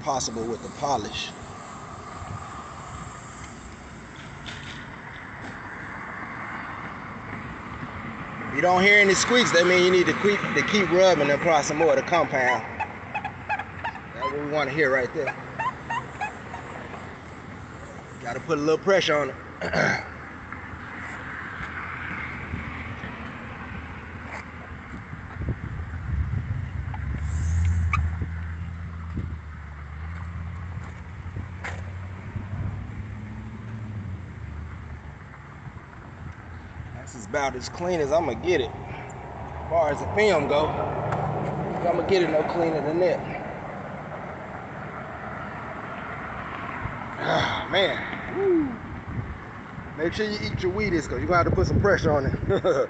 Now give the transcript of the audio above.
possible with the polish. If you don't hear any squeaks, that means you need to keep rubbing and apply some more of the compound. That's what we want to hear right there. Got to put a little pressure on it. This is about as clean as I'm gonna get it. As far as the film go, I'm gonna get it no cleaner than that. Ah, man. Woo. Make sure you eat your Wheaties, because you're gonna have to put some pressure on it.